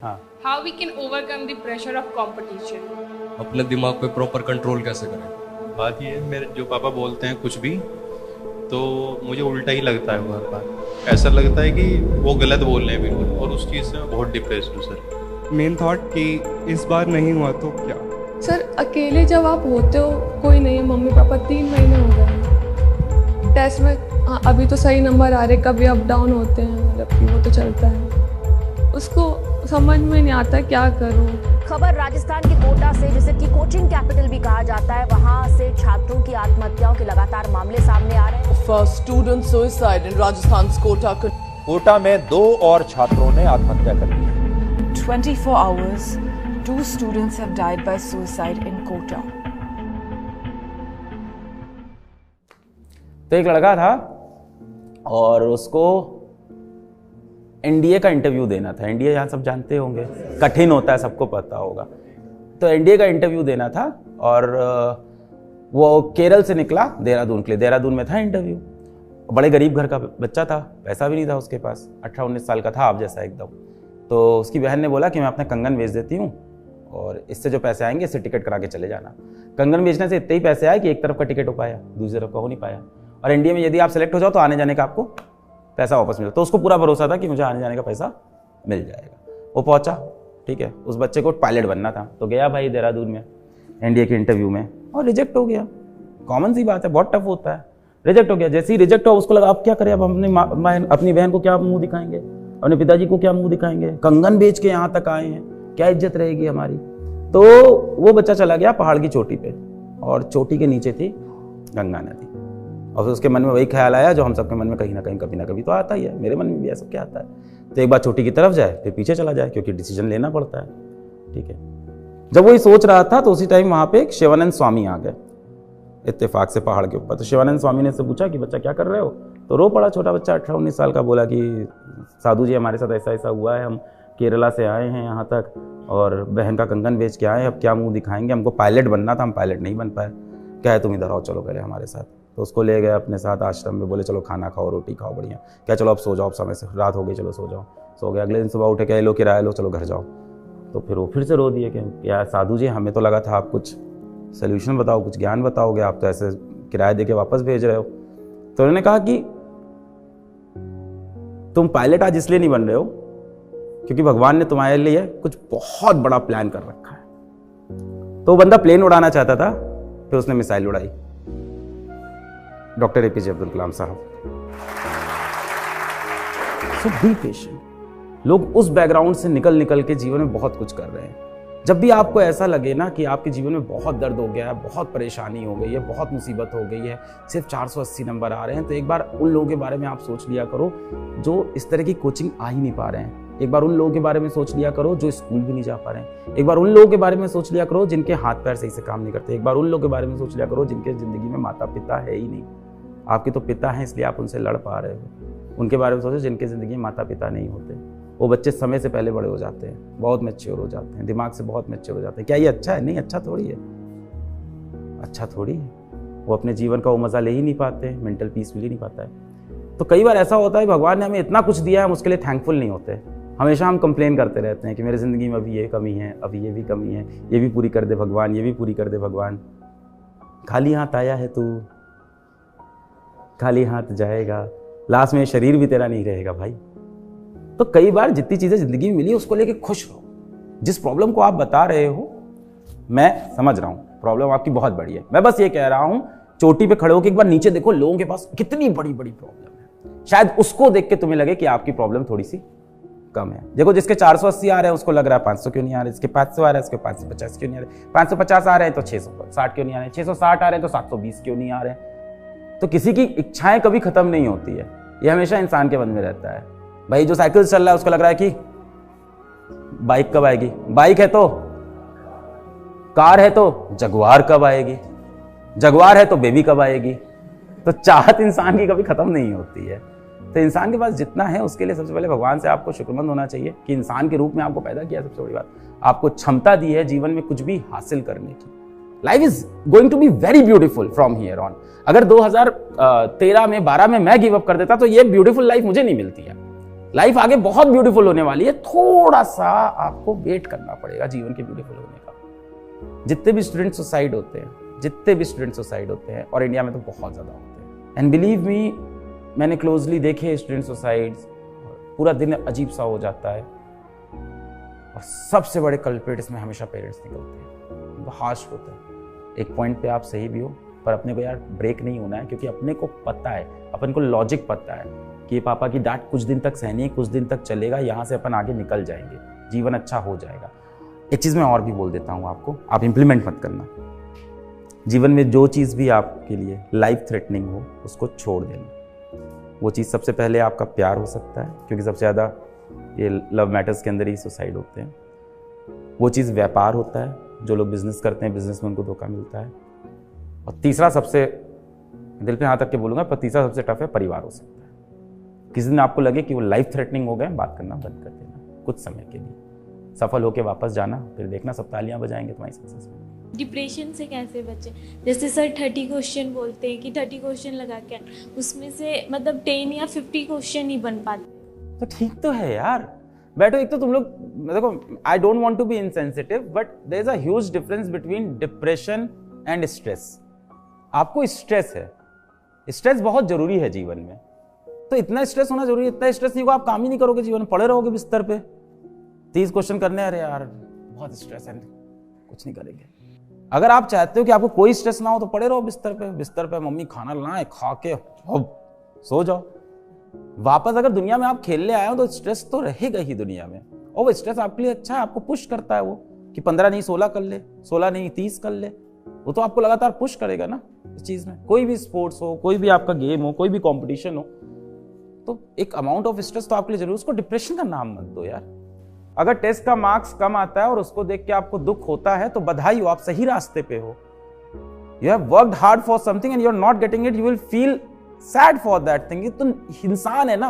हाँ, How we can overcome the pressure of competition? अपने दिमाग पे प्रॉपर कंट्रोल कैसे करें? बात ये है, मेरे जो पापा बोलते हैं कुछ भी तो मुझे उल्टा ही लगता है हर बार। ऐसा लगता है कि वो गलत बोल रहे हैं बिल्कुल, और उस चीज़ से मैं बहुत डिप्रेस हूँ सर। मेन थॉट कि इस बार नहीं हुआ तो क्या। सर अकेले जब आप होते हो, कोई नहीं है, मम्मी पापा 3 महीने हो गए टेस्ट में। हाँ, अभी तो सही नंबर आ रहे, कभी अप डाउन होते हैं, मतलब कि वो तो चलता है। उसको समझ में नहीं आता क्या करूँ। खबर राजस्थान के कोटा से, जिसे की कोचिंग कैपिटल भी कहा जाता है, वहां से छात्रों की आत्महत्याओं के लगातार मामले सामने आ रहे हैं। First student suicide in Rajasthan's Kota. Kota में 2 और छात्रों ने आत्महत्या कर ली। 24 hours, 2 students have died by suicide in Kota. तो एक लड़का था और उसको एनडीए का इंटरव्यू देना था। एनडीए यहाँ सब जानते होंगे, कठिन होता है, सबको पता होगा। तो एनडीए का इंटरव्यू देना था और वो केरल से निकला देहरादून के लिए। देहरादून में था इंटरव्यू। बड़े गरीब घर का बच्चा था, पैसा भी नहीं था उसके पास, 18-19 साल का था, आप जैसा एकदम। तो उसकी बहन ने बोला कि मैं अपना कंगन बेच देती हूँ और इससे जो पैसे आएंगे इससे टिकट करा के चले जाना। कंगन बेचने से इतने ही पैसे आए कि एक तरफ का टिकट हो पाया, दूसरी तरफ का हो नहीं पाया। और एनडीए में यदि आप सेलेक्ट हो जाओ तो आने जाने का आपको पैसा वापस मिला। तो उसको पूरा भरोसा था कि मुझे आने जाने का पैसा मिल जाएगा। वो पहुंचा, ठीक है, उस बच्चे को पायलट बनना था, तो गया भाई देहरादून में एनडीए के इंटरव्यू में और रिजेक्ट हो गया। कॉमन सी बात है, बहुत टफ होता है। रिजेक्ट हो गया। जैसे ही रिजेक्ट हुआ उसको लगा अब क्या करें, अब अपनी बहन को क्या मुंह दिखाएंगे, अपने पिताजी को क्या मुंह दिखाएंगे, कंगन बेच के यहाँ तक आए हैं, क्या इज्जत रहेगी हमारी। तो वो बच्चा चला गया पहाड़ की चोटी पे और चोटी के नीचे थी गंगा नदी। और फिर उसके मन में वही ख्याल आया जो हम सबके मन में कहीं ना कहीं कभी ना कभी तो आता ही है, मेरे मन में भी ऐसा क्या आता है। तो एक बार चोटी की तरफ जाए फिर पीछे चला जाए, क्योंकि डिसीजन लेना पड़ता है, ठीक है। जब वो ये सोच रहा था तो उसी टाइम वहां पे एक शिवानंद स्वामी आ गए इत्तेफाक से पहाड़ के ऊपर। तो शिवानंद स्वामी ने से पूछा कि बच्चा क्या कर रहे हो, तो रो पड़ा छोटा बच्चा 18-19 साल का। बोला कि साधु जी हमारे साथ ऐसा ऐसा हुआ है, हम केरला से आए हैं यहाँ तक और बहन का कंगन बेच के आए हैं, अब क्या मुंह दिखाएंगे, हमको पायलट बनना था, हम पायलट नहीं बन पाए। क्या है तुम इधर आओ, चलो पहले हमारे साथ। तो उसको ले गए अपने साथ आश्रम में, बोले चलो खाना खाओ, रोटी खाओ, बढ़िया। क्या चलो अब सो जाओ, अब समय से रात हो गई, चलो सो जाओ। सो गया। अगले दिन सुबह उठे, क्या लो किराया लो, चलो घर जाओ। तो फिर वो फिर से रो दिए कि यार साधु जी हमें तो लगा था आप कुछ सोल्यूशन बताओ, कुछ ज्ञान बताओगे, आप तो ऐसे किराया दे के वापस भेज रहे हो। तो उन्होंने कहा कि तुम पायलट आज इसलिए नहीं बन रहे हो क्योंकि भगवान ने तुम्हारे लिए कुछ बहुत बड़ा प्लान कर रखा है। तो वो बंदा प्लेन उड़ाना चाहता था, फिर उसने मिसाइल उड़ाई। डॉक्टर एपीजे अब्दुल कलाम साहब। सो बी पेशेंट। लोग उस बैकग्राउंड से निकल के जीवन में बहुत कुछ कर रहे हैं। जब भी आपको ऐसा लगे ना कि आपके जीवन में बहुत दर्द हो गया है, बहुत परेशानी हो गई है, बहुत मुसीबत हो गई है, सिर्फ 480 नंबर आ रहे हैं, तो एक बार उन लोगों के बारे में आप सोच लिया करो जो इस तरह की कोचिंग आ ही नहीं पा रहे हैं। एक बार उन लोगों के बारे में सोच लिया करो जो स्कूल भी नहीं जा पा रहे हैं। एक बार उन लोगों के बारे में सोच लिया करो जिनके हाथ पैर सही से काम नहीं करते। एक बार उन लोगों के बारे में सोच लिया करो जिनके जिंदगी में माता पिता है ही नहीं। आपके तो पिता हैं इसलिए आप उनसे लड़ पा रहे हो। उनके बारे में सोचो जिनके ज़िंदगी में माता पिता नहीं होते। वो बच्चे समय से पहले बड़े हो जाते हैं, बहुत मैच्योर हो जाते हैं, दिमाग से बहुत मैच्योर हो जाते हैं। क्या ये अच्छा है? नहीं, अच्छा थोड़ी है, अच्छा थोड़ी है। वो अपने जीवन का वो मज़ा ले ही नहीं पाते, मेंटल पीस मिल ही नहीं पाता है। तो कई बार ऐसा होता है भगवान ने हमें इतना कुछ दिया है, हम उसके लिए थैंकफुल नहीं होते। हमेशा हम कंप्लेन करते रहते हैं कि मेरी ज़िंदगी में अभी ये कमी है, अभी ये भी कमी है, ये भी पूरी कर दे भगवान, ये भी पूरी कर दे भगवान। खाली हाथ आया है तू, खाली हाथ जाएगा, लास्ट में शरीर भी तेरा नहीं रहेगा भाई। तो कई बार जितनी चीज़ें ज़िंदगी में मिली उसको लेके खुश रहो। जिस प्रॉब्लम को आप बता रहे हो मैं समझ रहा हूँ, प्रॉब्लम आपकी बहुत बड़ी है। मैं बस ये कह रहा हूँ चोटी पे खड़े होकर एक बार नीचे देखो, लोगों के पास कितनी बड़ी बड़ी प्रॉब्लम है। शायद उसको देख के तुम्हें लगे कि आपकी प्रॉब्लम थोड़ी सी कम है। देखो जिसके 480 आ रहे हैं उसको लग रहा है 500 क्यों नहीं आ रहे, जिसके 500 आ रहे हैं उसके 550 क्यों नहीं आ रहे, 550 आ रहे हैं तो 660 क्यों नहीं आ रहे, 660 आ रहे हैं तो 720 क्यों नहीं आ रहे। तो किसी की इच्छाएं कभी खत्म नहीं होती है, ये हमेशा इंसान के मन में रहता है। भाई जो साइकिल चल रहा है उसको लग रहा है कि बाइक कब आएगी, बाइक है तो कार है तो जगुआर कब आएगी, जगुआर है तो बेबी कब आएगी। तो चाहत इंसान की कभी खत्म नहीं होती है। तो इंसान के पास जितना है उसके लिए सबसे पहले भगवान से आपको शुक्रमंद होना चाहिए कि इंसान के रूप में आपको पैदा किया। सबसे बड़ी बात, आपको क्षमता दी है जीवन में कुछ भी हासिल करने की। Life is going to be very beautiful from here on. अगर 2013 में 12 में मैं गिव अप कर देता तो ये ब्यूटीफुल लाइफ मुझे नहीं मिलती है। लाइफ आगे बहुत ब्यूटीफुल होने वाली है, थोड़ा सा आपको वेट करना पड़ेगा जीवन के ब्यूटीफुल होने का। जितने भी स्टूडेंट सुसाइड होते हैं और इंडिया में तो बहुत ज़्यादा होते हैं, एंड बिलीव मी, मैंने क्लोजली देखे स्टूडेंट सुसाइड्स, पूरा दिन अजीब सा हो जाता है और सबसे बड़े कल्प्रिट इसमें हमेशा पेरेंट्स निकलते हैं। हार्श होता है। एक पॉइंट पे आप सही भी हो, पर अपने को यार ब्रेक नहीं होना है, क्योंकि अपने को पता है, अपन को लॉजिक पता है कि पापा की डांट कुछ दिन तक सहनी है, कुछ दिन तक चलेगा, यहाँ से अपन आगे निकल जाएंगे, जीवन अच्छा हो जाएगा। एक चीज़ मैं और भी बोल देता हूँ आपको, आप इम्प्लीमेंट मत करना। जीवन में जो चीज़ भी आपके लिए लाइफ थ्रेटनिंग हो उसको छोड़ देना। वो चीज़ सबसे पहले आपका प्यार हो सकता है, क्योंकि सबसे ज़्यादा ये लव मैटर्स के अंदर ही सुसाइड होते हैं। वो चीज़ व्यापार होता है, जो लोग बिजनेस करते हैं बिजनेस में उनको धोखा मिलता है। और तीसरा सबसे दिल पे हाथ रख के बोलूँगा, पर तीसरा सबसे टफ है, परिवार हो सकता है। किसी दिन आपको लगे कि वो लाइफ थ्रेटनिंग हो गए, बात करना बंद कर देना कुछ समय के लिए, सफल होके वापस जाना, फिर देखना सब तालियां बजाएंगे तुम्हारी सक्सेस में। डिप्रेशन से कैसे बचे? जैसे सर 30 क्वेश्चन बोलते हैं कि 30 क्वेश्चन लगा के, उसमें से मतलब 10 या 50 क्वेश्चन ही बन पाते। तो ठीक तो है यार, बैठो। एक तो तुम लोग देखो, I don't want to be insensitive, but there is a huge difference between depression and stress. आपको स्ट्रेस है, स्ट्रेस बहुत जरूरी है जीवन में, तो इतना स्ट्रेस होना जरूरी है। इतना स्ट्रेस नहीं होगा आप काम ही नहीं करोगे जीवन में, पड़े रहोगे बिस्तर पे। 30 क्वेश्चन करने, अरे यार बहुत स्ट्रेस है, कुछ नहीं करेंगे। अगर आप चाहते हो कि आपको कोई स्ट्रेस ना हो तो पड़े रहो बिस्तर पे मम्मी खाना लाए, खा के सो जाओ। वापस अगर दुनिया में आप खेलने आए हो तो स्ट्रेस तो रहेगा ही दुनिया में, और वो स्ट्रेस आपके लिए अच्छा है, आपको पुश करता है वो कि 15 नहीं 16 कर ले, 16 नहीं 30 कर ले। वो तो आपको लगातार पुश करेगा ना इस चीज में। कोई भी स्पोर्ट्स हो, कोई भी आपका गेम हो, कोई भी कंपटीशन हो, तो एक अमाउंट ऑफ स्ट्रेस तो आपके लिए जरूर। उसको डिप्रेशन का नाम मत दो यार। अगर टेस्ट का मार्क्स कम आता है और उसको देख के आपको दुख होता है तो बधाई हो, आप सही रास्ते पे हो। You have worked hard for something and you are not getting it, you will feel sad for that thing. तुम इंसान है ना,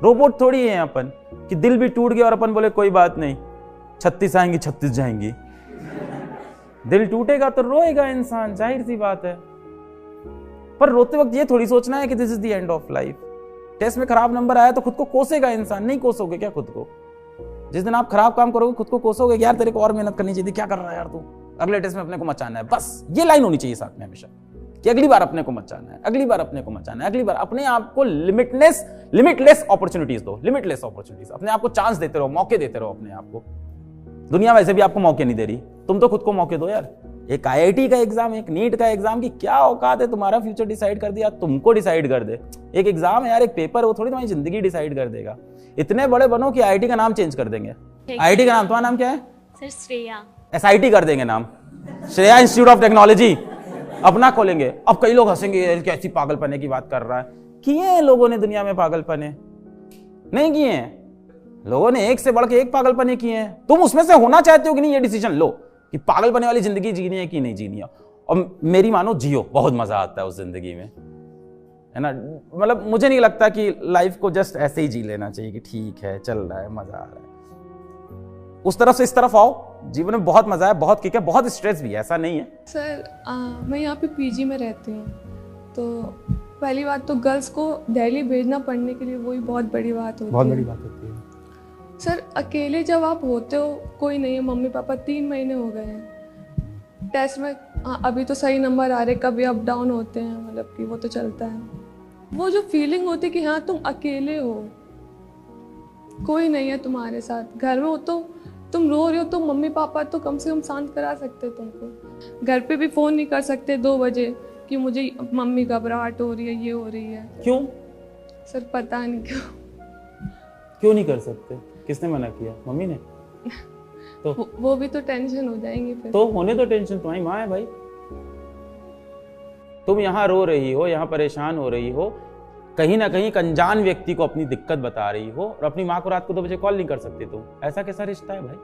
रोबोट थोड़ी है अपन कि दिल भी टूट गया और अपन बोले कोई बात नहीं, 36 आएंगी 36 जाएंगी। दिल टूटेगा तो रोएगा इंसान, जाहिर सी बात है। पर रोते वक्त ये थोड़ी सोचना है कि this is the end of life. Test में खराब नंबर आया तो खुद को कोसेगा इंसान, नहीं कोसोगे क्या खुद को? जिस दिन आप खराब काम करोगे खुद को कोसोगे, यार तेरे को और मेहनत करनी चाहिए, क्या कर रहा है यार तू, अगले टेस्ट में अपने को मचाना है। बस ये लाइन होनी चाहिए साथ में हमेशा कि अगली बार अपने को मचाना है, अगली बार अपने को मचाना है, अगली बार। अपने आप को लिमिटलेस अपॉर्चुनिटीज दो, लिमिटलेस अपॉर्चुनिटीज। अपने आप को चांस देते रहो, मौके देते रहो अपने आप को। दुनिया वैसे भी आपको मौके नहीं दे रही, तुम तो खुद को मौके दो यार। एक IIT का एग्जाम, एक नीट का एग्जाम की क्या औकात है तुम्हारा फ्यूचर डिसाइड कर दिया, तुमको डिसाइड कर दे। एक एग्जाम है यार, एक पेपर है, वो थोड़ी तुम्हारी जिंदगी डिसाइड कर देगा। इतने बड़े बनो कि IIT का नाम चेंज कर देंगे। IIT का नाम, तुम्हारा नाम क्या है? सर श्रेया। SIT कर देंगे नाम, श्रेया इंस्टीट्यूट ऑफ टेक्नोलॉजी अपना खोलेंगे। अब कई लोग हंसेंगे, कैसी पागलपने की बात कर रहा है। किए हैं लोगों ने दुनिया में पागलपने? नहीं किए हैं लोगों ने, एक से बढ़ के एक पागलपने किए हैं। तुम उसमें से होना चाहते हो कि नहीं, ये डिसीजन लो कि पागलपने वाली जिंदगी जीनी है कि नहीं जीनी है। और मेरी मानो जियो, बहुत मजा आता है उस जिंदगी में, है ना। मतलब मुझे नहीं लगता कि लाइफ को जस्ट ऐसे ही जी लेना चाहिए कि ठीक है चल रहा है, मजा आ रहा है। उस तरफ से इस तरफ आओ, जीवन में बहुत मजा है, बहुत किक है, बहुत स्ट्रेस भी है, ऐसा नहीं है। सर मैं यहाँ पे PG में रहती हूँ, तो पहली बात तो गर्ल्स को दिल्ली भेजना पड़ने के लिए वही बहुत बड़ी बात होती है। बहुत बड़ी बात होती है सर। अकेले जब आप होते हो, कोई नहीं है, मम्मी पापा 3 महीने हो गए हैं। टेस्ट में अभी तो सही नंबर आ रहे, कभी अप डाउन होते हैं, मतलब कि वो तो चलता है। वो जो फीलिंग होती है कि हाँ तुम अकेले हो, कोई नहीं है तुम्हारे साथ। घर में हो तो तुम रो रहे हो तो मम्मी पापा तो कम से कम शांत करा सकते तुमको। घर पे भी फ़ोन नहीं कर सकते 2 बजे कि मुझे मम्मी घबराहट हो रही है, ये हो रही है। क्यों सर पता नहीं क्यों नहीं कर सकते? किसने मना किया? मम्मी ने? तो वो भी तो टेंशन हो जाएंगे फिर। तो होने तो टेंशन, तुम्हारी माँ है भाई। तुम यहाँ रो रही हो, यहाँ परेशान हो रही हो, कहीं ना कहीं एक अनजान व्यक्ति को अपनी दिक्कत बता रही हो, और अपनी माँ को रात को 2 बजे कॉल नहीं कर सकती तुम। ऐसा कैसा रिश्ता है भाई?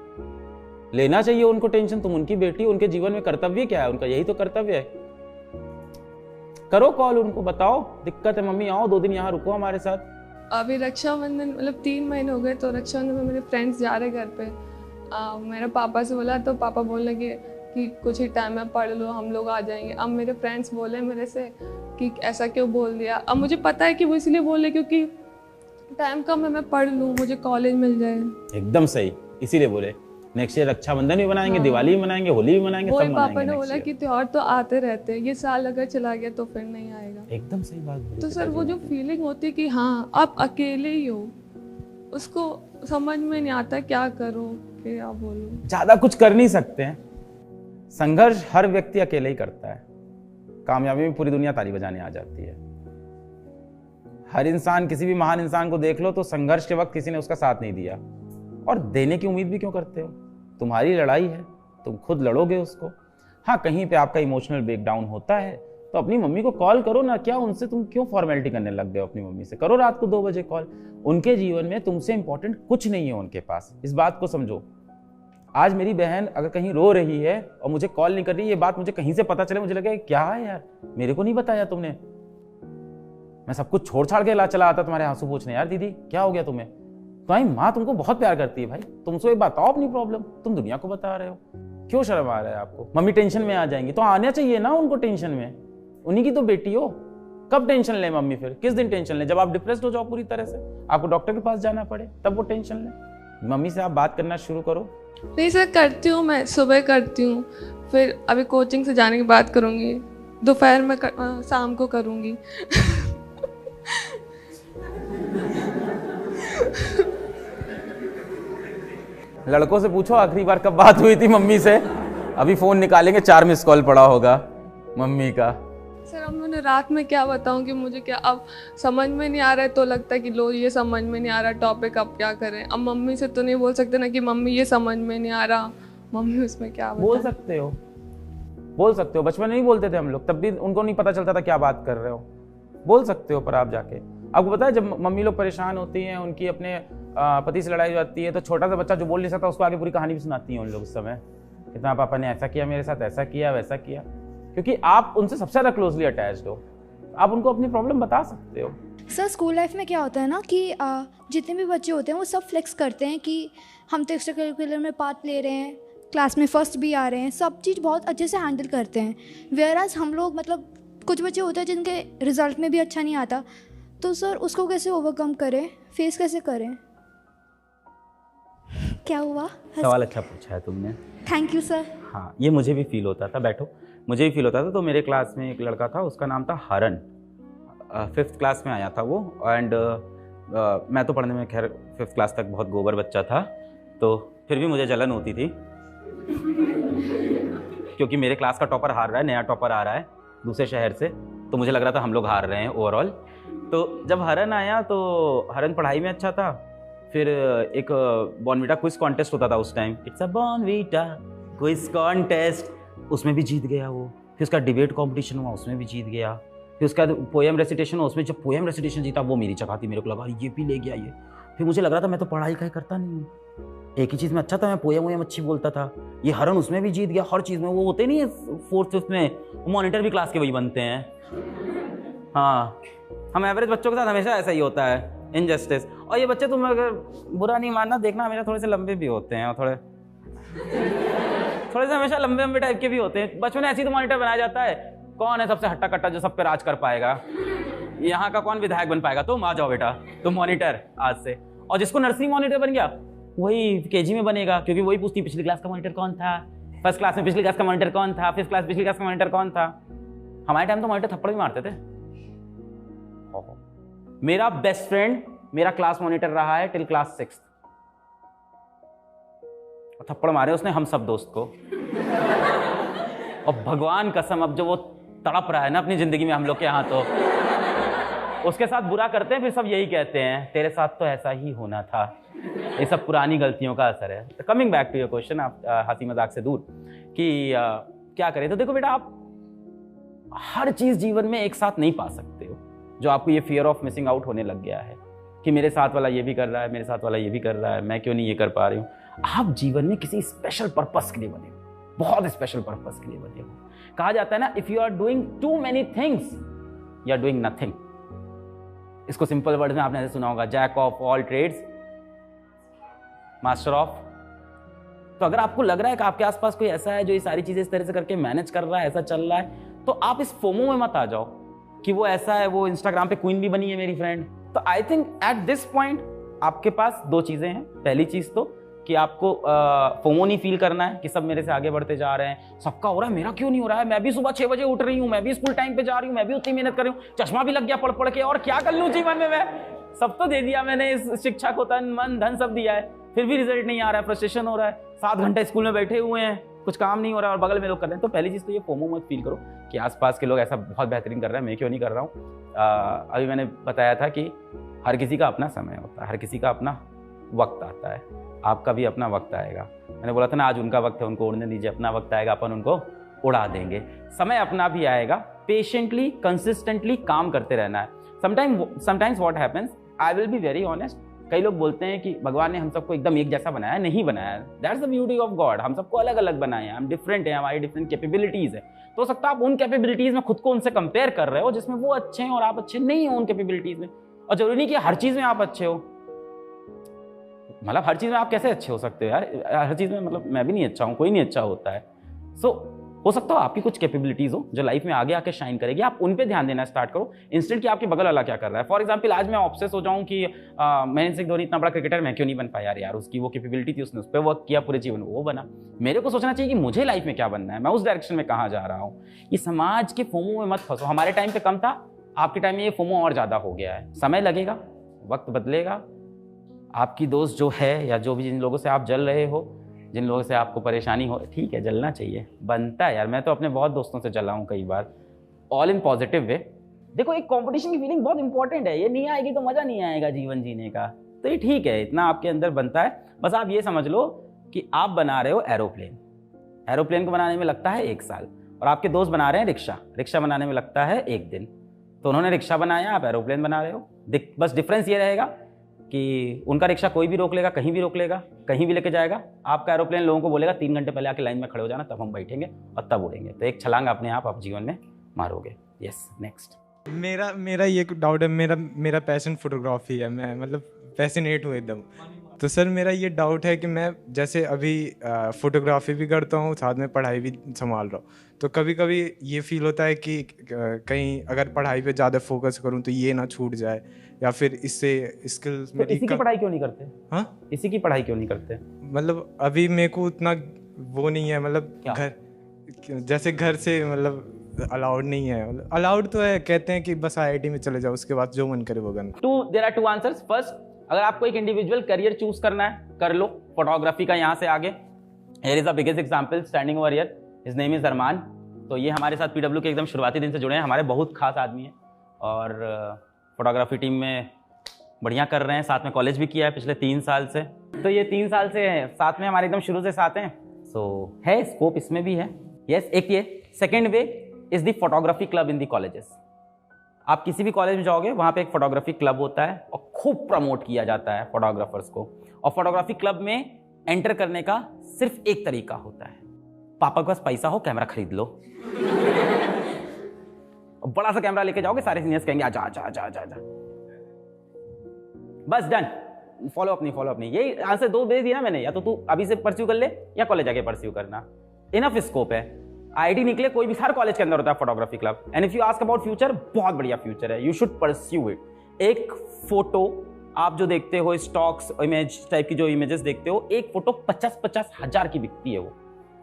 लेना चाहिए उनको टेंशन, तुम उनकी बेटी, उनके जीवन में कर्तव्य क्या है उनका, यही तो कर्तव्य है। करो कॉल, उनको बताओ दिक्कत है, मम्मी आओ 2 दिन यहाँ रुको हमारे साथ। अभी रक्षाबंधन, मतलब 3 महीने हो गए, तो रक्षाबंधन में मेरे फ्रेंड्स जा रहे घर पे। मेरे पापा से बोला तो पापा बोलने लगे कि कुछ ही टाइम में पढ़ लो, हम लोग आ जाएंगे। अब मेरे फ्रेंड्स बोले मेरे से कि ऐसा क्यों बोल दिया। अब मुझे पता है कि वो इसलिए बोले क्योंकि टाइम कम है, मैं पढ़ लूँ, मुझे कॉलेज मिल जाए। एकदम सही, इसीलिए बोले नेक्स्ट ईयर रक्षाबंधन भी मनाएंगे, दिवाली भी मनाएंगे, होली भी मनाएंगे, सब वही मनाएंगे। पापा ने next बोला year। कि त्योहार तो आते रहते हैं, ये साल अगर चला गया तो फिर नहीं आएगा। एकदम सही बात बोली तो सर पिताजी वो ने। जो फीलिंग होती है कि हाँ आप अकेले ही हो, उसको समझ में नहीं आता क्या करूँ, क्या बोलूँ। ज्यादा कुछ कर नहीं सकते हैं, संघर्ष हर व्यक्ति अकेले ही करता है, कामयाबी में पूरी दुनिया ताली बजाने आ जाती है। हर इंसान, किसी भी महान इंसान को देख लो तो संघर्ष के वक्त किसी ने उसका साथ नहीं दिया, और देने की उम्मीद भी क्यों करते हो? तुम्हारी लड़ाई है, तुम खुद लड़ोगे उसको। हाँ, कहीं पे आपका इमोशनल ब्रेकडाउन होता है तो अपनी मम्मी को कॉल करो ना, क्या उनसे तुम क्यों फॉर्मेलिटी करने लग गए हो? अपनी मम्मी से करो रात को 2 बजे कॉल। उनके जीवन में तुमसे इंपॉर्टेंट कुछ नहीं है उनके पास, इस बात को समझो। आज मेरी बहन अगर कहीं रो रही है और मुझे कॉल नहीं कर रही, ये बात मुझे कहीं से पता चले, मुझे लगे क्या है यार, मेरे को नहीं बताया तुमने, मैं सब कुछ छोड़ छाड़ के चला आता तुम्हारे आंसू पूछने, यार दीदी क्या हो गया तुम्हें? तुम्हारी माँ तुमको बहुत प्यार करती है भाई, तुमसे एक बताओ अपनी प्रॉब्लम, तुम दुनिया को बता रहे हो, क्यों शर्म आ रहा है आपको? मम्मी टेंशन में आ जाएंगी तो आना चाहिए ना उनको टेंशन में, उन्हीं की तो बेटी हो। कब टेंशन ले मम्मी? फिर किस दिन टेंशन ले? जब आप डिप्रेस्ड हो जाओ पूरी तरह से, आपको डॉक्टर के पास जाना पड़े, तब वो टेंशन ले। मम्मी से आप बात करना शुरू करो। नहीं सर, करती हूँ, मैं सुबह करती हूँ, फिर अभी कोचिंग से जाने की बात करूँगी, दोपहर में शाम को करूँगी। लड़कों से पूछो आखिरी बार कब बात हुई थी मम्मी से, अभी फोन निकालेंगे 4 मिस कॉल पड़ा होगा मम्मी का। सर अब मैंने रात में क्या बताऊं कि मुझे क्या अब समझ में नहीं आ रहा है, तो लगता है कि लो ये समझ में नहीं आ रहा टॉपिक, अब क्या करें? अब मम्मी से तो नहीं बोल सकते ना कि मम्मी ये समझ में नहीं आ रहा, मम्मी उसमें क्या बोल सकते हो, बोल सकते हो। बचपन में नहीं बोलते थे हम लोग, तब भी उनको नहीं पता चलता था क्या बात कर रहे हो, बोल सकते हो। पर आप जाके, आपको पता है जब मम्मी लोग परेशान होती हैं, उनकी अपने पति से लड़ाई हो जाती है, तो छोटा सा बच्चा जो बोल नहीं सकता उसको आगे पूरी कहानी भी सुनाती है उन लोग उस समय, कितना पापा ने ऐसा किया मेरे साथ, ऐसा किया वैसा किया, क्योंकि आप उनसे सबसे ज़्यादा क्लोजली अटैच्ड हो, आप उनको अपनी प्रॉब्लम बता सकते हो। सर स्कूल लाइफ में क्या होता है ना कि जितने भी बच्चे होते हैं वो सब फ्लेक्स करते हैं कि हम तो एक्स्ट्रा करिकुलर में पार्ट ले रहे हैं, क्लास में फर्स्ट भी आ रहे हैं, सब चीज़ बहुत अच्छे से हैंडल करते हैं। वेयरएज हम लोग मतलब कुछ बच्चे होते हैं जिनके रिजल्ट में भी अच्छा नहीं आता, तो सर उसको कैसे ओवरकम करें, फेस कैसे करें? क्या हुआ? सवाल अच्छा पूछा है तुमने, थैंक यू सर। हाँ, ये मुझे भी फील होता था, बैठो, मुझे भी फील होता था। तो मेरे क्लास में एक लड़का था, उसका नाम था हरन, 5th क्लास में आया था वो, एंड मैं तो पढ़ने में खैर 5th क्लास तक बहुत गोबर बच्चा था, तो फिर भी मुझे जलन होती थी क्योंकि मेरे क्लास का टॉपर हार रहा है, नया टॉपर आ रहा है दूसरे शहर से, तो मुझे लग रहा था हम लोग हार रहे हैं ओवरऑल। तो जब हरन आया तो हरन पढ़ाई में अच्छा था, फिर एक बॉर्नवीटा क्विज कॉन्टेस्ट होता था उस time, it's a Bournvita quiz contest, उसमें भी जीत गया वो। फिर उसका डिबेट कंपटीशन हुआ, उसमें भी जीत गया। फिर उसका पोएम रेसिटेशन हुआ, उसमें जब पोएम रेसिटेशन जीता वो मेरी चकाती, मेरे को लगा ये भी ले गया ये। फिर मुझे लग रहा था मैं तो पढ़ाई का ही करता नहीं हूँ, एक ही चीज़ में अच्छा था, मैं पोएम अच्छी बोलता था। ये हरन उसमें भी जीत गया, हर चीज़ में। वो होते नहीं है 4th 5th में मॉनिटर भी क्लास के वही बनते हैं। हाँ, हम एवरेज बच्चों के साथ हमेशा ऐसा ही होता है, इनजस्टिस। और ये बच्चे तुम अगर बुरा नहीं मानना, देखना हमेशा थोड़े से लंबे भी होते हैं, और थोड़े से हमेशा लंबे लंबे टाइप के भी होते हैं। बचपन में ऐसे ही तो मॉनिटर बनाया जाता है, कौन है सबसे हट्टा कट्टा जो सब पे राज कर पाएगा, यहाँ का कौन विधायक बन पाएगा? तुम आ जाओ बेटा, तुम मॉनिटर आज से। और जिसको नर्सरी मॉनिटर बन गया वही केजी में बनेगा, क्योंकि वही पूछती पिछली क्लास का मॉनिटर कौन था, 1st क्लास में पिछली क्लास का मॉनिटर कौन था, 5th क्लास पिछली क्लास का मॉनिटर कौन था। हमारे टाइम तो मॉनिटर थप्पड़ भी मारते थे। मेरा बेस्ट फ्रेंड मेरा क्लास मॉनिटर रहा है टिल क्लास 6th, थप्पड़ मारे उसने हम सब दोस्त को। और भगवान कसम, अब जो वो तड़प रहा है ना अपनी जिंदगी में हम लोग के यहाँ, तो उसके साथ बुरा करते हैं, फिर सब यही कहते हैं तेरे साथ तो ऐसा ही होना था। ये सब पुरानी गलतियों का असर है। तो coming back to your question, आप हंसी मजाक से दूर कि क्या करें, तो देखो बेटा, आप हर चीज जीवन में एक साथ नहीं पा सकते हो। जो आपको ये फियर ऑफ मिसिंग आउट होने लग गया है कि मेरे साथ वाला ये भी कर रहा है, मेरे साथ वाला ये भी कर रहा है, मैं क्यों नहीं ये कर पा रही हूँ। आप जीवन में किसी स्पेशल पर्पस के लिए बने हो, बहुत स्पेशल पर्पस के लिए बने हो। कहा जाता है ना, if you are doing too many things you are doing nothing. इसको सिंपल वर्ड में आपने ऐसे सुना होगा, jack of all trades master of. तो अगर आपको लग रहा है कि आपके आसपास कोई ऐसा है जो ये सारी चीजें इस तरह से करके मैनेज कर रहा है, ऐसा चल रहा है, तो आप इस फोमो में मत आ जाओ कि वो ऐसा है, वो इंस्टाग्राम पे क्वीन भी बनी है मेरी फ्रेंड, तो I think at this point आपके पास दो चीज़ें हैं। पहली चीज़ तो कि आपको फोमो नहीं फील करना है कि सब मेरे से आगे बढ़ते जा रहे हैं, सबका हो रहा है मेरा क्यों नहीं हो रहा है, मैं भी सुबह 6 बजे उठ रही हूँ, मैं भी स्कूल टाइम पे जा रही हूँ, मैं भी उतनी मेहनत कर रही हूँ, चश्मा भी लग गया पढ़ पढ़ के, और क्या कर लूँ जीवन में, मैं सब तो दे दिया मैंने, इस शिक्षा को तन मन धन सब दिया है, फिर भी रिजल्ट नहीं आ रहा है, फ्रस्ट्रेशन हो रहा है, 7 घंटे स्कूल में बैठे हुए हैं, कुछ काम नहीं हो रहा है और बगल में लोग कर रहे हैं। तो पहली चीज़ तो ये फोमो मत फील करो कि आसपास के लोग ऐसा बहुत बेहतरीन कर रहे हैं, मैं क्यों नहीं कर रहा हूँ। अभी मैंने बताया था कि हर किसी का अपना समय होता है, हर किसी का अपना वक्त आता है, आपका भी अपना वक्त आएगा। मैंने बोला था ना, आज उनका वक्त है, उनको उड़ने दीजिए, अपना वक्त आएगा, अपन उनको उड़ा देंगे, समय अपना भी आएगा। पेशेंटली कंसिस्टेंटली काम करते रहना है। Sometimes what happens, I will be very honest, कई लोग बोलते हैं कि भगवान ने हम सबको एकदम एक जैसा बनाया, नहीं बनाया। That's the beauty of God, हम सबको अलग अलग बनाए हैं, हम डिफरेंट हैं, हमारी डिफरेंट कैपेबिलिटीज है। तो हो सकता है आप उन कैपेबिलिटीज में खुद को उनसे कंपेयर कर रहे हो जिसमें वो अच्छे हैं और आप अच्छे नहीं हो उन कैपेबिलिटीज में, और जरूरी नहीं कि हर चीज में आप अच्छे हो। मतलब हर चीज में आप कैसे अच्छे हो सकते हो यार, हर चीज में मतलब मैं भी नहीं अच्छा हूँ, कोई नहीं अच्छा होता है। सो हो सकता हो आपकी कुछ कैपेबिलिटीज हो जो लाइफ में आगे आके शाइन करेगी, आप उन पे ध्यान देना स्टार्ट करो इंस्टेंट कि आपके बगल वाला क्या कर रहा है। फॉर एग्जांपल आज मैं ऑब्सेस हो जाऊं कि महेंद्र सिंह धोनी इतना बड़ा क्रिकेटर, मैं क्यों नहीं बन पाया यार, उसकी वो कैपेबिलिटी थी, उसने उस पर वर्क किया, पूरे जीवन वो बना। मेरे को सोचना चाहिए कि मुझे लाइफ में क्या बनना है, मैं उस डायरेक्शन में कहाँ जा रहा हूँ। ये समाज के फोमो में मत फंसो। हमारे टाइम पे कम था, आपके टाइम में ये फोमो और ज्यादा हो गया है। समय लगेगा, वक्त बदलेगा। आपकी दोस्त जो है या जो भी जिन लोगों से आप जल रहे हो, जिन लोगों से आपको परेशानी हो, ठीक है जलना चाहिए, बनता है यार। मैं तो अपने बहुत दोस्तों से जला हूँ कई बार, ऑल इन पॉजिटिव वे। देखो एक कंपटीशन की फीलिंग बहुत इंपॉर्टेंट है, ये नहीं आएगी तो मज़ा नहीं आएगा जीवन जीने का। तो ये ठीक है, इतना आपके अंदर बनता है। बस आप ये समझ लो कि आप बना रहे हो एरोप्लेन, एरोप्लेन को बनाने में लगता है 1 साल, और आपके दोस्त बना रहे हैं रिक्शा, रिक्शा बनाने में लगता है 1 दिन। तो उन्होंने रिक्शा बनाया, आप एरोप्लेन बना रहे हो। बस डिफरेंस ये रहेगा कि उनका रिक्शा कोई भी रोक लेगा, कहीं भी रोक लेगा, कहीं भी लेके जाएगा। आपका एरोप्लेन लोगों को बोलेगा 3 घंटे पहले आके लाइन में खड़े हो जाना, तब हम बैठेंगे और तब उड़ेंगे। तो एक छलांग अपने आप जीवन में मारोगे। Yes, next. मेरा ये डाउट है, मेरा पैशन फोटोग्राफी है, मैं मतलब पैशनेट हूँ एकदम। तो सर मेरा ये डाउट है कि मैं जैसे अभी फोटोग्राफी भी करता हूँ, साथ में पढ़ाई भी संभाल रहा हूँ, तो कभी कभी ये फील होता है कि कहीं अगर पढ़ाई पे ज़्यादा फोकस करूँ तो ये ना छूट जाए, या फिर इससे स्किल्स तो इसी की पढ़ाई क्यों नहीं करते? हाँ, इसी की पढ़ाई क्यों नहीं करते? मतलब अभी मेरे को उतना वो नहीं है, मतलब जैसे घर से मतलब अलाउड नहीं है। मतलब अलाउड तो है, कहते हैं कि बस IIT में चले जाओ, उसके बाद जो मन करे वो करना। There are 2 answers. फर्स्ट, अगर आपको एक इंडिविजुअल करियर चूज करना है, कर लो फोटोग्राफी का यहाँ से आगे। Here is the biggest example standing over here, his name is Arman. तो ये हमारे साथ PW के एकदम शुरुआती दिन से जुड़े हैं, हमारे बहुत खास आदमी हैं और फोटोग्राफी टीम में बढ़िया कर रहे हैं, साथ में कॉलेज भी किया है पिछले 3 साल से। तो ये 3 साल से साथ में हमारे एकदम शुरू से साथ हैं। सो है स्कोप इसमें भी है। यस, एक ये। Second way is the photography club in the colleges. आप किसी भी कॉलेज में जाओगे, वहाँ पे एक फोटोग्राफी क्लब होता है और खूब प्रमोट किया जाता है फोटोग्राफर्स को। और फोटोग्राफी क्लब में एंटर करने का सिर्फ एक तरीका होता है, पापा के पास पैसा हो, कैमरा खरीद लो। बड़ा सा कैमरा लेके जाओगे, सारे सीनियर्स कहेंगे आजा आजा आजा आजा आजा, बस डन। फॉलो अप नहीं। यही आंसर 2 दे दिया मैंने, या तो तू अभी से परस्यू कर ले या कॉलेज जाके परस्यू करना। इनफ स्कोप है। IIT निकले, कोई भी हर कॉलेज के अंदर होता है photography club. And if you ask about future, बहुत बढ़िया फ्यूचर है, यू शुड परस्यू इट। एक फोटो आप जो देखते हो, स्टॉक्स इमेज टाइप की जो इमेजेस देखते हो, एक फोटो 50-50 हज़ार की बिकती है, वो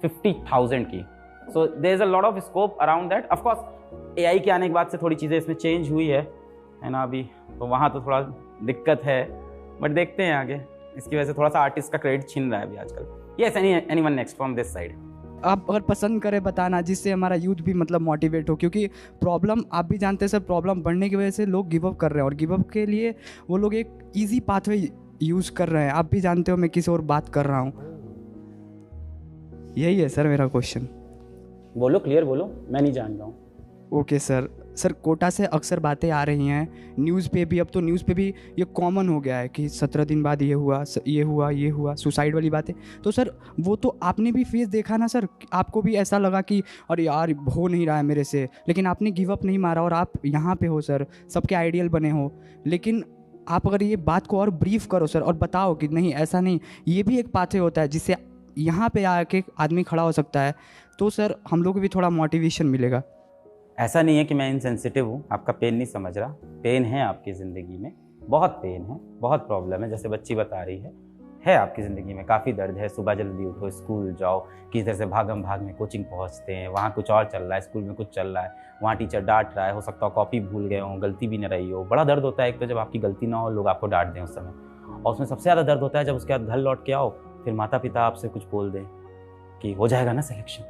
50,000 की। So there is a lot of scope around that. Of course AI के आने के बाद से थोड़ी चीज़ें इसमें चेंज हुई है ना अभी, तो वहाँ तो थोड़ा दिक्कत है, बट देखते हैं आगे। इसकी वजह से थोड़ा सा आर्टिस्ट का क्रेडिट छीन रहा है अभी आजकल। Yes, anyone next from this side? आप अगर पसंद करें बताना, जिससे हमारा यूथ भी मतलब मोटिवेट हो, क्योंकि प्रॉब्लम आप भी जानते हैं सर, प्रॉब्लम बढ़ने की वजह से लोग गिव अप कर रहे हैं, और गिव अप के लिए वो लोग एक इजी पाथवे यूज़ कर रहे हैं। आप भी जानते हो मैं किसी और बात कर रहा हूँ। यही है सर मेरा क्वेश्चन। बोलो, क्लियर बोलो, मैं नहीं जान रहा हूँ। ओके सर कोटा से अक्सर बातें आ रही हैं न्यूज़ पे भी, अब तो न्यूज़ पे भी ये कॉमन हो गया है कि 17 दिन बाद ये हुआ सुसाइड वाली बातें। तो सर वो तो आपने भी फेस देखा ना सर, आपको भी ऐसा लगा कि अरे यार हो नहीं रहा है मेरे से, लेकिन आपने गिव अप नहीं मारा और आप यहाँ पे हो सर, सबके आइडियल बने हो। लेकिन आप अगर ये बात को और ब्रीफ करो सर और बताओ कि नहीं ऐसा नहीं, ये भी एक पाथवे होता है जिससे यहाँ पे आके आदमी खड़ा हो सकता है, तो सर हम लोग को भी थोड़ा मोटिवेशन मिलेगा। ऐसा नहीं है कि मैं इनसेंसिटिव हूँ, आपका पेन नहीं समझ रहा, पेन है आपकी ज़िंदगी में, बहुत पेन है, बहुत प्रॉब्लम है, जैसे बच्ची बता रही है आपकी ज़िंदगी में काफ़ी दर्द है। सुबह जल्दी उठो, स्कूल जाओ, किसी तरह से भागम भाग में कोचिंग पहुंचते हैं, वहाँ कुछ और चल रहा है, स्कूल में कुछ चल रहा है, वहाँ टीचर डांट रहा है, हो सकता हो कॉपी भूल गए हो, गलती भी न रही हो। बड़ा दर्द होता है एक तो जब आपकी गलती ना हो, लोग आपको डांट दें उस समय, और उसमें सबसे ज़्यादा दर्द होता है जब उसके बाद घर लौट के आओ, फिर माता पिता आपसे कुछ बोल दें कि हो जाएगा ना सिलेक्शन,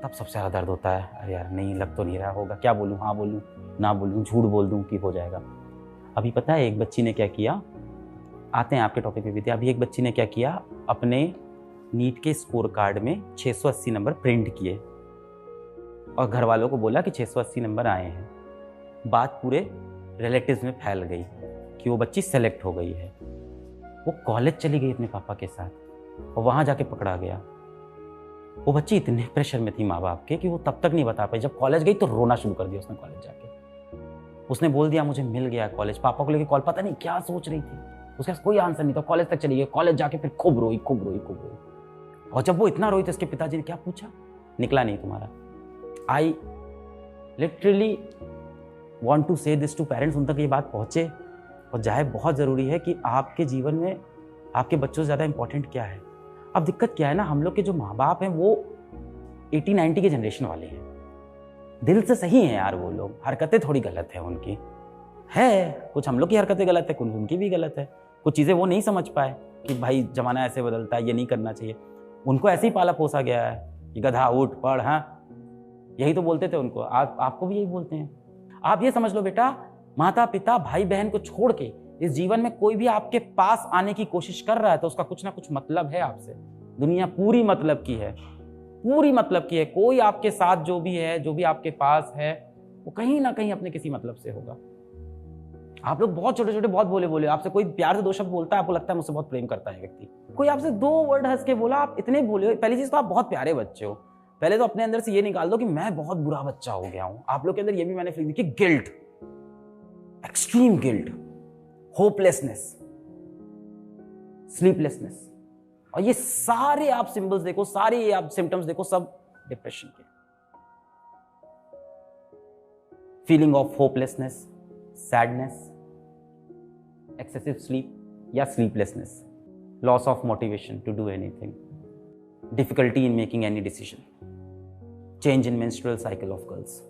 तब सबसे ज़्यादा दर्द होता है। अरे यार नहीं, लग तो नहीं रहा होगा, क्या बोलूँ, हाँ बोलूँ ना बोलूँ, झूठ बोल दूँ कि हो जाएगा। अभी पता है एक बच्ची ने क्या किया, आते हैं आपके टॉपिक पे भी थे। अभी एक बच्ची ने क्या किया, अपने नीट के स्कोर कार्ड में 680 नंबर प्रिंट किए और घर वालों को बोला कि 680 नंबर आए हैं। बात पूरे रिलेटिव्स में फैल गई कि वो बच्ची सेलेक्ट हो गई है। वो कॉलेज चली गई अपने पापा के साथ और वहाँ जाके पकड़ा गया। वो बच्ची इतने प्रेशर में थी माँ बाप के कि वो तब तक नहीं बता पाई। जब कॉलेज गई तो रोना शुरू कर दिया उसने कॉलेज जाके। उसने बोल दिया मुझे मिल गया कॉलेज। पापा को लेके कॉल, पता नहीं क्या सोच रही थी, उसके पास कोई आंसर नहीं था। कॉलेज तक चली गई, कॉलेज जाके फिर खूब रोई। और जब वो इतना रोई तो उसके पिताजी ने क्या पूछा, निकला नहीं तुम्हारा। आई लिटरली वॉन्ट टू से दिस टू पेरेंट्स, उन तक ये बात पहुँचे और जाए। बहुत ज़रूरी है कि आपके जीवन में आपके बच्चों से ज़्यादा इंपॉर्टेंट क्या है। अब दिक्कत क्या है ना, हम लोग के जो माँ बाप हैं वो 80-90 के जनरेशन वाले हैं। दिल से सही हैं यार वो लोग, हरकतें थोड़ी गलत है उनकी, है कुछ हम लोग की हरकतें गलत है, कुछ उनकी भी गलत है। कुछ चीज़ें वो नहीं समझ पाए कि भाई ज़माना ऐसे बदलता है, ये नहीं करना चाहिए। उनको ऐसे ही पाला पोसा गया है कि गधा उठ पढ़, हाँ यही तो बोलते थे उनको। आपको भी यही बोलते हैं। आप ये समझ लो बेटा, माता पिता भाई बहन को छोड़ के इस जीवन में कोई भी आपके पास आने की कोशिश कर रहा है तो उसका कुछ ना कुछ मतलब है आपसे। दुनिया पूरी मतलब की है, पूरी मतलब की है। कोई आपके साथ जो भी है, जो भी आपके पास है, वो कहीं ना कहीं अपने किसी मतलब से होगा। आप लोग बहुत छोटे छोटे बहुत बोले आपसे कोई प्यार से 2 शब्द बोलता है, आपको लगता है मुझसे बहुत प्रेम करता है व्यक्ति। कोई आपसे 2 वर्ड हंस के बोला, आप इतने बोले। पहली चीज तो आप बहुत प्यारे बच्चे हो। पहले तो अपने अंदर से ये निकाल दो कि मैं बहुत बुरा बच्चा हो गया हूं। आप लोग के अंदर ये भी मैंने फील की guilt, extreme guilt, hopelessness, sleeplessness, और ये सारे आप सिंबल्स देखो, सारे आप सिम्टम्स देखो, सब डिप्रेशन के। Feeling of hopelessness, sadness, excessive sleep या sleeplessness, loss of motivation to do anything, difficulty in making any decision, change in menstrual cycle of girls.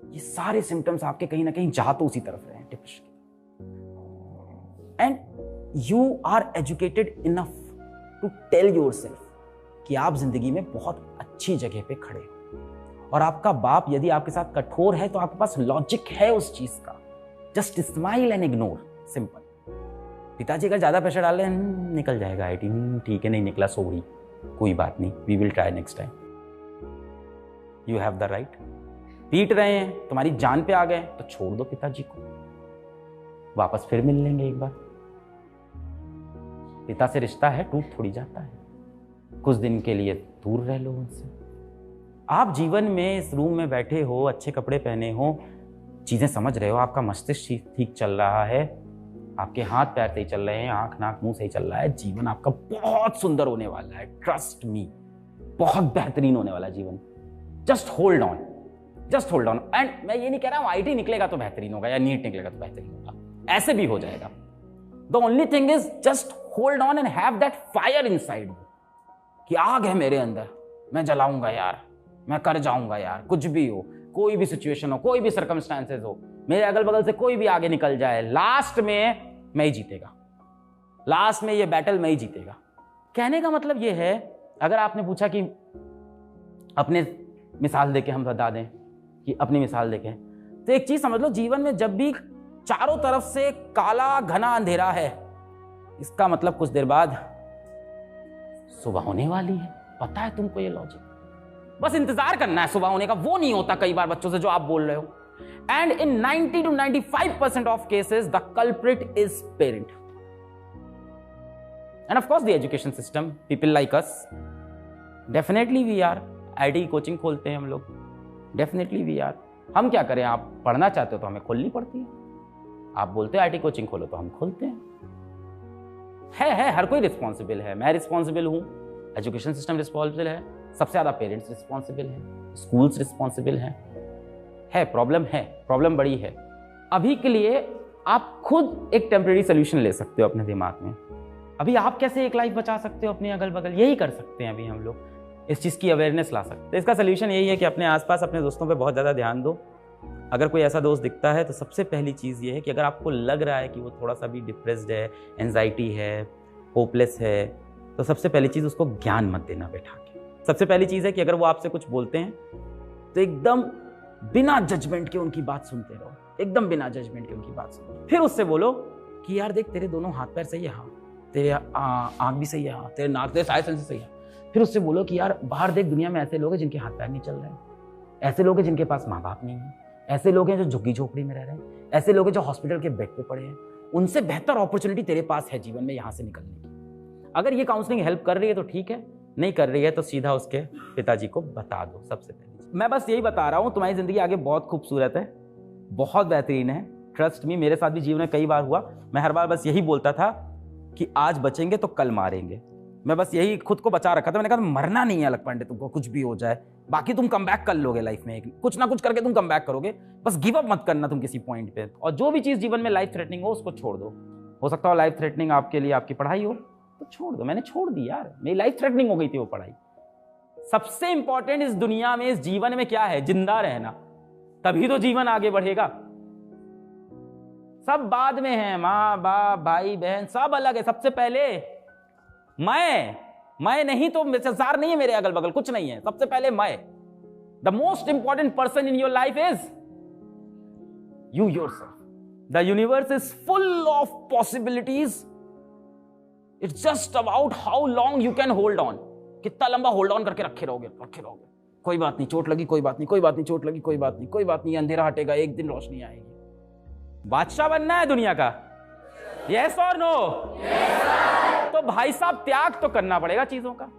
ये सारे सिम्टम्स आपके कहीं ना कहीं जा तो उसी तरफ रहे हैं, depression. And you are educated enough to tell yourself कि आप जिंदगी में बहुत अच्छी जगह पे खड़े हो, और आपका बाप यदि आपके साथ कठोर है तो आपके पास लॉजिक है उस चीज का। Just smile and ignore, simple. पिताजी अगर ज्यादा प्रेशर डाल रहे हैं, निकल जाएगा आईटी, ठीक है नहीं निकला सॉरी, कोई बात नहीं, we will try next time, you have the right. पीट रहे हैं, तुम्हारी जान पे आ गए तो छोड़ दो पिताजी को, वापस फिर मिल लेंगे एक बार। पिता से रिश्ता है, टूट थोड़ी जाता है। कुछ दिन के लिए दूर रह लो उनसे। आप जीवन में इस रूम में बैठे हो, अच्छे कपड़े पहने हो, चीजें समझ रहे हो, आपका मस्तिष्क ठीक चल रहा है, आपके हाथ पैर सही चल रहे हैं, आंख नाक मुंह सही चल रहा है, जीवन आपका बहुत सुंदर होने वाला है। ट्रस्ट मी, बहुत बेहतरीन होने वाला है जीवन। Just hold on, just hold on. And मैं ये नहीं कह रहा हूं आईटी निकलेगा तो बेहतरीन होगा या नीट निकलेगा तो बेहतरीन होगा, ऐसे भी हो जाएगा। The only thing is just hold on and have that fire inside you, कि आग है मेरे अंदर, मैं जलाऊंगा यार, मैं कर जाऊंगा यार, कुछ भी हो, कोई भी सिचुएशन हो, कोई भी सर्कमस्टांसेस हो, मेरे अगल बगल से कोई भी आगे निकल जाए, लास्ट में मैं ही जीतेगा, लास्ट में ये बैटल मैं ही जीतेगा। कहने का मतलब ये है, अगर आपने पूछा कि अपने मिसाल देके हम बता दें कि अपनी मिसाल देके, तो एक चीज समझ लो, जीवन में जब भी चारों तरफ से काला घना अंधेरा है, इसका मतलब कुछ देर बाद सुबह होने वाली है। पता है तुमको ये लॉजिक, बस इंतजार करना है सुबह होने का। वो नहीं होता कई बार बच्चों से जो आप बोल रहे हो। And in 90 to 95% of cases the culprit is parent and of course the education system, people like us. Definitely we are. IT coaching खोलते हैं हम लोग, डेफिनेटली वी आर। हम क्या करें, आप पढ़ना चाहते हो तो हमें खोलनी पड़ती है। आप बोलते हो आईटी कोचिंग खोलो तो हम खोलते हैं। हर कोई रिस्पॉन्सिबल है, मैं रिस्पॉन्सिबल हूं, एजुकेशन सिस्टम रिस्पॉन्सिबल है, सबसे ज्यादा पेरेंट्स रिस्पॉन्सिबल हैं, स्कूल्स रिस्पॉन्सिबल हैं। प्रॉब्लम बड़ी है। अभी के लिए आप खुद एक टेम्परेरी सोल्यूशन ले सकते हो अपने दिमाग में। अभी आप कैसे एक लाइफ बचा सकते हो अपने अगल बगल, यही कर सकते हैं अभी हम लोग, इस चीज़ की अवेयरनेस ला सकते हैं। इसका सोल्यूशन यही है कि अपने आसपास अपने दोस्तों पे बहुत ज़्यादा ध्यान दो। अगर कोई ऐसा दोस्त दिखता है तो सबसे पहली चीज़ ये है कि अगर आपको लग रहा है कि वो थोड़ा सा भी डिप्रेस्ड है, एंजाइटी है, होपलेस है, तो सबसे पहली चीज़ उसको ज्ञान मत देना बैठा के। सबसे पहली चीज़ है कि अगर वो आपसे कुछ बोलते हैं तो एकदम बिना जजमेंट के उनकी बात सुनते रहो, एकदम बिना जजमेंट के उनकी बात सुनो। फिर उससे बोलो कि यार देख, तेरे दोनों हाथ पैर सही है, हाँ, तेरे आँख भी सही है, हाँ, तेरे नाक, तेरे सारे सेंस सही है। फिर उससे बोलो कि यार बाहर देख, दुनिया में ऐसे लोग हैं जिनके हाथ पैर नहीं चल रहे हैं, ऐसे लोग हैं जिनके पास माँ बाप नहीं है, ऐसे लोग हैं जो झुग्गी झोपड़ी में रह रहे हैं, ऐसे लोग हैं जो हॉस्पिटल के बेड पे पड़े हैं। उनसे बेहतर अपॉर्चुनिटी तेरे पास है जीवन में यहाँ से निकलने की। अगर ये काउंसलिंग हेल्प कर रही है तो ठीक है, नहीं कर रही है तो सीधा उसके पिताजी को बता दो। सबसे पहले मैं बस यही बता रहा हूँ, तुम्हारी जिंदगी आगे बहुत खूबसूरत है, बहुत बेहतरीन है, ट्रस्ट मी। मेरे साथ भी जीवन में कई बार हुआ। मैं हर बार बस यही बोलता था कि आज बचेंगे तो कल मारेंगे। मैं बस यही खुद को बचा रखा था। मैंने कहा मरना नहीं है अलग पांडे, तुमको कुछ भी हो जाए, बाकी तुम कम बैक कर लोगे लाइफ में, कुछ ना कुछ करके तुम कम बैक करोगे। बस गिव अप मत करना तुम किसी पॉइंट पे। और जो भी चीज़ जीवन में लाइफ थ्रेटनिंग हो उसको छोड़ दो। हो सकता हो लाइफ थ्रेटनिंग आपके लिए आपकी पढ़ाई हो तो छोड़ दो। मैंने छोड़ दी यार, मेरी लाइफ थ्रेटनिंग हो गई थी वो पढ़ाई। सबसे इंपॉर्टेंट इस दुनिया में, इस जीवन में क्या है? जिंदा रहना, तभी तो जीवन आगे बढ़ेगा। सब बाद में है, माँ बाप भाई बहन सब अलग है। सबसे पहले मैं नहीं तो संसार नहीं है, मेरे अगल बगल कुछ नहीं है। सबसे पहले मैं। The most important person in your life is you yourself. The universe is full of possibilities. It's just about how long you can hold on. कितना लंबा होल्ड ऑन करके रखे रहोगे। कोई बात नहीं, चोट लगी कोई बात नहीं, कोई बात नहीं, चोट लगी कोई बात नहीं, कोई बात नहीं, अंधेरा हटेगा, एक दिन रोशनी आएगी। बादशाह बनना है दुनिया का, यस और नो? तो भाई साहब त्याग तो करना पड़ेगा चीजों का।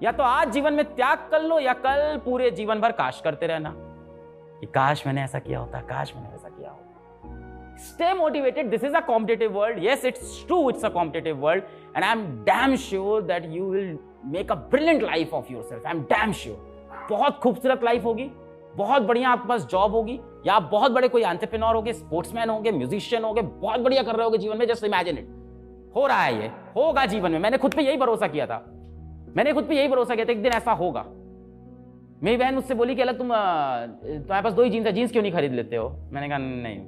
या तो आज जीवन में त्याग कर लो, या कल पूरे जीवन भर काश करते रहना कि काश मैंने ऐसा किया होता, काश मैंने ऐसा किया होता। Stay motivated. This is a competitive world. Yes, it's true, it's a competitive world, and I'm damn sure that you will make a brilliant life of yourself. I'm damn sure. बहुत खूबसूरत लाइफ होगी, बहुत बढ़िया आपके पास job होगी, या आप बहुत बड़े कोई एंटरप्रेन्योर होगे, स्पोर्ट्समैन होगे, म्यूजिशियन होगे, बहुत बढ़िया कर रहे होगे जीवन में। जस्ट इमेजिन इट, हो रहा है, ये होगा जीवन में। मैंने खुद पे यही भरोसा किया था, एक दिन ऐसा होगा। मेरी बहन मुझसे बोली कि अलग तुम्हारे पास 2 ही जीन्स है, जीन्स क्यों नहीं खरीद लेते हो? मैंने कहा नहीं,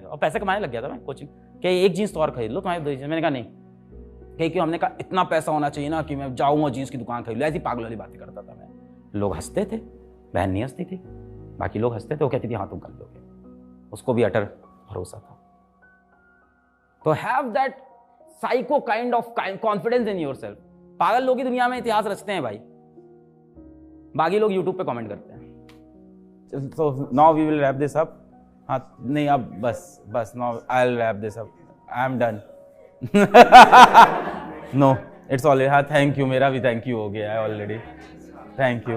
और पैसे कमाने लग गया था मैं कोचिंग कि एक जीन्स तो और खरीद लो तुम्हारे 2 जीन्स। मैंने कहा नहीं, क्योंकि हमने कहा इतना पैसा होना चाहिए ना कि मैं जाऊँ जीन्स की दुकान खरीद लूँ। ऐसी पागल वाली बातें करता था मैं। लोग हंसते थे, बहन नहीं हंसती थी, बाकी लोग हंसते थे। वो कहती थी हाँ तुम कर लोगे, उसको भी अटर भरोसा था। तो have that psycho kind of confidence in yourself. पागल लोग ही दुनिया में इतिहास रचते हैं भाई, बाकी लोग यूट्यूब पे कमेंट करते हैं। So now we will wrap this up. हाँ नहीं अब बस now I'll wrap this up. I'm done. No, it's all right. हाँ थैंक यू, मेरा भी थैंक यू हो गया है ऑलरेडी। Thank you.